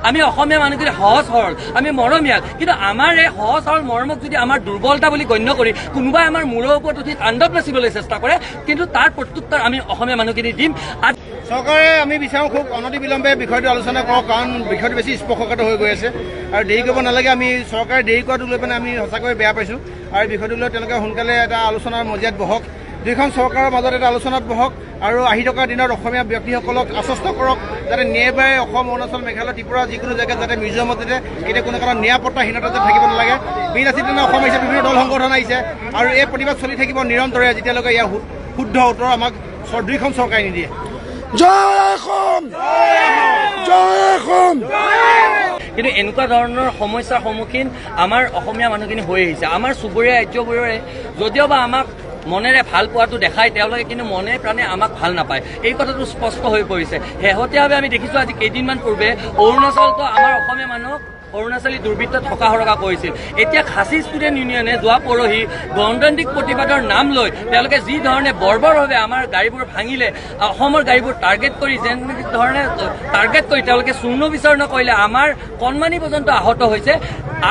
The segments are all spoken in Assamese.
আমি অসমীয়া মানুহখিনি সহজ সৰল, আমি মৰমীয়াল, কিন্তু আমাৰ এই সহজ সৰল মৰমক যদি আমাৰ দুৰ্বলতা বুলি গণ্য কৰি কোনোবাই আমাৰ মূৰৰ ওপৰত উঠি তাণ্ডৱ নাচিবলৈ চেষ্টা কৰে, কিন্তু তাৰ প্ৰত্যুত্তৰ আমি অসমীয়া মানুহখিনি দিম। চৰকাৰে আমি বিচাৰোঁ খুব অনতিবিলম্বে বিষয়টো আলোচনা কৰক, কাৰণ বিষয়টো বেছি স্পৰ্শকাতৰ হৈ গৈ আছে আৰু দেৰি কৰিব নালাগে। আমি চৰকাৰে দেৰি কৰাটো লৈ পেলাই আমি সঁচাকৈ বেয়া পাইছোঁ আৰু বিষয়টো লৈ তেওঁলোকে সোনকালে এটা আলোচনাৰ মজিয়াত বহক, দুয়োখন চৰকাৰৰ মাজত এটা আলোচনাত বহক আৰু আহি থকা দিনত অসমীয়া ব্যক্তিসকলক আশ্বস্ত কৰক যাতে নিয়াৰবাই অসম, অৰুণাচল, মেঘালয়, ত্ৰিপুৰা যিকোনো জেগাত যাতে মিজোৰামত যাতে এতিয়া কোনো কাৰণত নিৰাপত্তাহীনতা যাতে থাকিব নালাগে। বিনাচিত অসম আহিছে, বিভিন্ন দল সংগঠন আহিছে আৰু এই প্ৰতিবাদ চলি থাকিব নিৰন্তৰে যেতিয়ালৈকে ইয়াৰ শুদ্ধ উত্তৰ আমাক দুয়োখন চৰকাৰে নিদিয়ে। কিন্তু এনেকুৱা ধৰণৰ সমস্যাৰ সন্মুখীন আমাৰ অসমীয়া মানুহখিনি হৈ আহিছে। আমাৰ চুবুৰীয়া ৰাজ্যবোৰৰে যদিওবা আমাক মনেৰে ভাল পোৱাটো দেখায়, তেওঁলোকে কিন্তু মনে প্ৰাণে আমাক ভাল নাপায়, এই কথাটো স্পষ্ট হৈ পৰিছে। শেহতীয়াভাৱে আমি দেখিছোঁ আজি কেইদিনমান পূৰ্বে অৰুণাচলতো আমাৰ অসমীয়া মানুহক অৰুণাচলী দুৰ্বৃত্তত থকা সৰকা কৰিছিল। এতিয়া খাচী ষ্টুডেণ্ট ইউনিয়নে যোৱা পৰহি গণতান্ত্ৰিক প্ৰতিবাদৰ নাম লৈ তেওঁলোকে যি ধৰণে বৰ্বৰভাৱে আমাৰ গাড়ীবোৰ ভাঙিলে, অসমৰ গাড়ীবোৰ টাৰ্গেট কৰি যেনেধৰণে টাৰ্গেট কৰি তেওঁলোকে চূৰ্ণ বিচূৰ্ণ কৰিলে, আমাৰ কণমানি পৰ্যন্ত আহত হৈছে।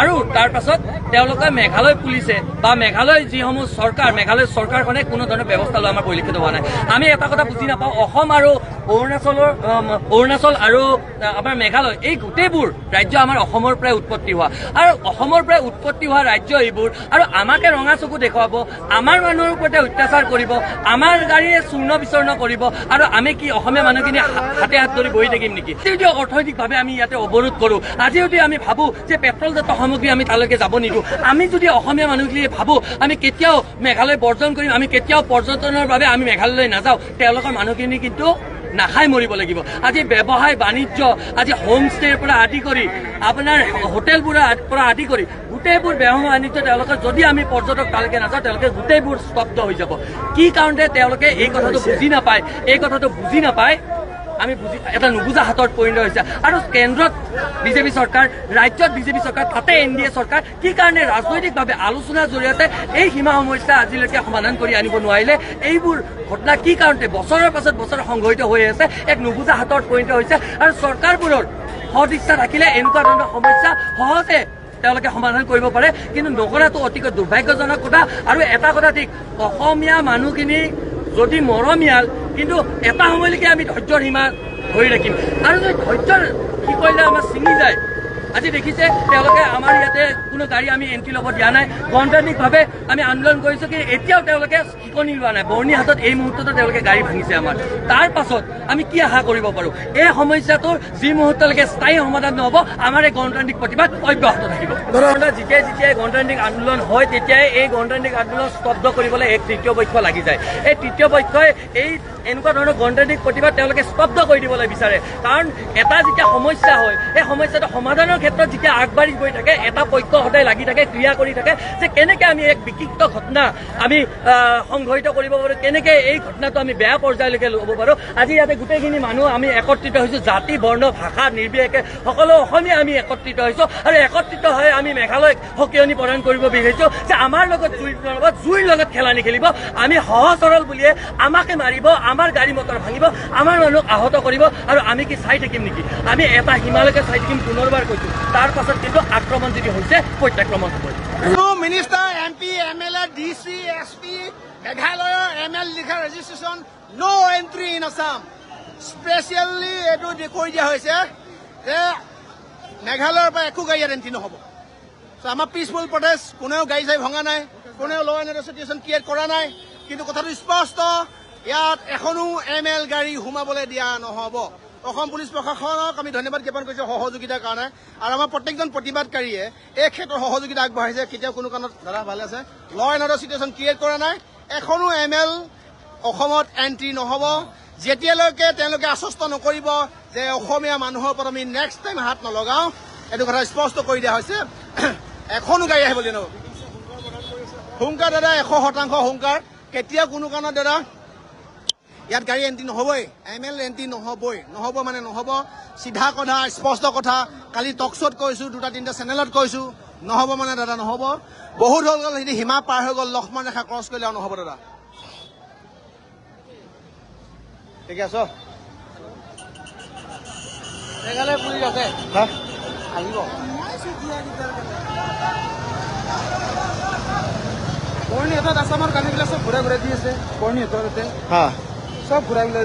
আৰু তাৰ পাছত তেওঁলোকে মেঘালয় পুলিচে বা মেঘালয় যিসমূহ চৰকাৰ, মেঘালয় চৰকাৰখনে কোনো ধৰণৰ ব্যৱস্থা লোৱা আমাৰ পৰিলক্ষিত হোৱা নাই। আমি এটা কথা বুজি নাপাওঁ, অসম আৰু অৰুণাচল আৰু আমাৰ মেঘালয় এই গোটেইবোৰ ৰাজ্য আমাৰ অসমৰ পৰাই উৎপত্তি হোৱা, আৰু অসমৰ পৰাই উৎপত্তি হোৱা ৰাজ্য এইবোৰ, আৰু আমাকে ৰঙা চকু দেখুৱাব, আমাৰ মানুহৰ ওপৰতে অত্যাচাৰ কৰিব, আমাৰ গাড়ীৰে চূৰ্ণ বিচূৰ্ণ কৰিব, আৰু আমি কি অসমীয়া মানুহখিনি হাতে হাত ধৰি বহি থাকিম নেকি? যদি অৰ্থনৈতিকভাৱে আমি ইয়াতে অৱৰোধ কৰোঁ, আজি যদি আমি ভাবোঁ যে পেট্ৰলজাত সামগ্ৰী আমি তালৈকে যাব নিদিওঁ, আমি যদি অসমীয়া মানুহখিনি ভাবোঁ আমি কেতিয়াও মেঘালয় বৰ্জন কৰিম, আমি কেতিয়াও পৰ্যটনৰ বাবে আমি মেঘালয়লৈ নাযাওঁ, তেওঁলোকৰ মানুহখিনি কিন্তু নাখাই মৰিব লাগিব। আজি ব্যৱসায় বাণিজ্য, আজি হোমষ্টেৰ পৰা আদি কৰি আপোনাৰ হোটেলবোৰৰ পৰা আদি কৰি গোটেইবোৰ ব্যৱসায় বাণিজ্য তেওঁলোকৰ যদি আমি পৰ্যটক তালৈকে নাযাওঁ, তেওঁলোকে গোটেইবোৰ স্তব্ধ হৈ যাব। কি কাৰণতে তেওঁলোকে এই কথাটো বুজি নাপায়, আমি এটা নুবুজা হাতত পৰিণত হৈছে। আৰু কেন্দ্ৰত বিজেপি চৰকাৰ, ৰাজ্যত বিজেপি চৰকাৰ, তাতে NDA চৰকাৰ কি কাৰণে ৰাজনৈতিকভাৱে আলোচনাৰ জৰিয়তে এই সীমা সমস্যা আজিলৈকে সমাধান কৰি আনিব নোৱাৰিলে? এইবোৰ ঘটনা কি কাৰণতে বছৰৰ পাছত বছৰ সংঘটিত হৈ আছে, এক নুবুজা হাতত পৰিণত হৈছে। আৰু চৰকাৰবোৰৰ সদিচ্ছা থাকিলে এনেকুৱা ধৰণৰ সমস্যা সহজে তেওঁলোকে সমাধান কৰিব পাৰে, কিন্তু নকৰাটো অতিকৈ দুৰ্ভাগ্যজনক কথা। আৰু এটা কথা ঠিক, অসমীয়া মানুহখিনি যদি মৰমীয়াল, কিন্তু এটা সময়লৈকে আমি ধৈৰ্যৰ সীমা ধৰি ৰাখিম, আৰু যদি ধৈৰ্যৰ কি কৰিলে আমাৰ ছিঙি যায়। আজি দেখিছে তেওঁলোকে আমাৰ ইয়াতে কোনো গাড়ী আমি এণ্ট্ৰি ল'ব দিয়া নাই, গণতান্ত্ৰিকভাৱে আমি আন্দোলন কৰিছোঁ, কিন্তু এতিয়াও তেওঁলোকে শিকনি লোৱা নাই। বৰ্ণি হাতত এই মুহূৰ্ততে তেওঁলোকে গাড়ী ভাঙিছে আমাৰ। তাৰ পাছত আমি কি আশা কৰিব পাৰোঁ? এই সমস্যাটোৰ যি মুহূৰ্তলৈকে স্থায়ী সমাধান নহ'ব, আমাৰ এই গণতান্ত্ৰিক প্ৰতিবাদ অব্যাহত থাকিব। যেতিয়াই গণতান্ত্ৰিক আন্দোলন হয়, তেতিয়াই এই গণতান্ত্ৰিক আন্দোলন স্তব্ধ কৰিবলৈ এক তৃতীয় পক্ষ লাগি যায়। এই তৃতীয় পক্ষই এই এনেকুৱা ধৰণৰ গণতান্ত্ৰিক প্ৰতিবাদ তেওঁলোকে স্তব্ধ কৰি দিবলৈ বিচাৰে, কাৰণ এটা যেতিয়া সমস্যা হয়, এই সমস্যাটো সমাধানৰ ক্ষেত্ৰত যেতিয়া আগবাঢ়ি গৈ থাকে, এটা পক্ষ সদায় লাগি থাকে, ক্ৰিয়া কৰি থাকে, যে কেনেকৈ আমি এক বিকৃত ঘটনা আমি সংঘটিত কৰিব পাৰোঁ, কেনেকৈ এই ঘটনাটো আমি বেয়া পৰ্যায়লৈকে ল'ব পাৰোঁ। আজি ইয়াতে গোটেইখিনি মানুহ আমি একত্ৰিত হৈছোঁ, জাতি, বৰ্ণ, ভাষা নিৰ্বিশেষে সকলো অসমীয়া আমি একত্ৰিত হৈছোঁ, আৰু একত্ৰিত হৈ আমি মেঘালয়ক সকিয়নি প্ৰদান কৰিব বিচাৰিছোঁ যে আমাৰ লগত জুইৰ লগত খেলা নেখেলিব। আমি সহজ সৰল বুলিয়ে আমাকে মাৰিব, আমাৰ গাড়ী মটৰ ভাঙিব, আমাৰ মানুহক আহত কৰিব, আৰু আমি কি চাই থাকিম নেকি? আমি এটা সীমালৈকে চাই থাকিম, পুনৰবাৰ কৈছোঁ। তাৰ পাছত কিন্তু আক্ৰমণ যদি হৈছে, প্ৰত্যাক্ৰমণ হ'ব। Minister, MP, MLA, DC, SP, মেঘালয়ৰ ML লিখা registration, no entry in Assam. Specially এইটো কৈ দিয়া হৈছে যে মেঘালয়ৰ পৰা একো গাড়ী ইয়াত এণ্ট্ৰি নহ'ব। আমাৰ পিচফুল প্ৰটেষ্ট, কোনেও গাড়ী চাড়ী ভঙা নাই, কোনেও ল এণ্ড অৰ্ডাৰ চিটুৱেশ্যন ক্ৰিয়েট কৰা নাই, কিন্তু কথাটো স্পষ্ট, ইয়াত এখনো ML গাড়ী সোমাবলৈ দিয়া নহ'ব। অসম পুলিচ প্ৰশাসনক আমি ধন্যবাদ জ্ঞাপন কৰিছোঁ সহযোগিতাৰ কাৰণে, আৰু আমাৰ প্ৰত্যেকজন প্ৰতিবাদকাৰীয়ে এই ক্ষেত্ৰত সহযোগিতা আগবঢ়াইছে। কেতিয়াও কোনো কাৰণত দাদা ভালে আছে, ল এণ্ড অৰ্ডাৰ চিটুৱেশ্যন ক্ৰিয়েট কৰা নাই, এখনো ML অসমত এণ্ট্ৰি নহ'ব, যেতিয়ালৈকে তেওঁলোকে আশ্বস্ত নকৰিব যে অসমীয়া মানুহৰ ওপৰত আমি নেক্সট টাইম হাত নলগাওঁ। এইটো কথা স্পষ্ট কৰি দিয়া হৈছে। এখনো গাড়ী আহিব দিয়ে নহ'ব। হুংকাৰ দাদা 100% হুংকাৰ, কেতিয়াও কোনো কাৰণত দাদা ইয়াত গাড়ী এণ্ট্ৰি নহ'বই, ML এণ্ট্ৰি নহ'ব মানে নহ'ব। চিধা কথা, স্পষ্ট কথা, কালি টক শ্ব'ত কৈছোঁ, 2-3টা চেনেলত কৈছোঁ, নহ'ব মানে দাদা নহ'ব। বহুত হৈ গ'ল, সিহঁতি সীমা পাৰ হৈ গ'ল, লক্ষ্মণ ৰেখা ক্ৰছ কৰিলে আৰু নহ'ব দাদা। ঠিক আছে, মেঘালয় পুলিচ আছে হা আহিব কৰ্ণীহঁতত আছামৰ গাড়ীবিলাক চব ঘূৰাই ঘূৰাই দি আছে কৰ্ণীহঁতৰ তাতে হা চব ঘূৰাই ঘূৰাই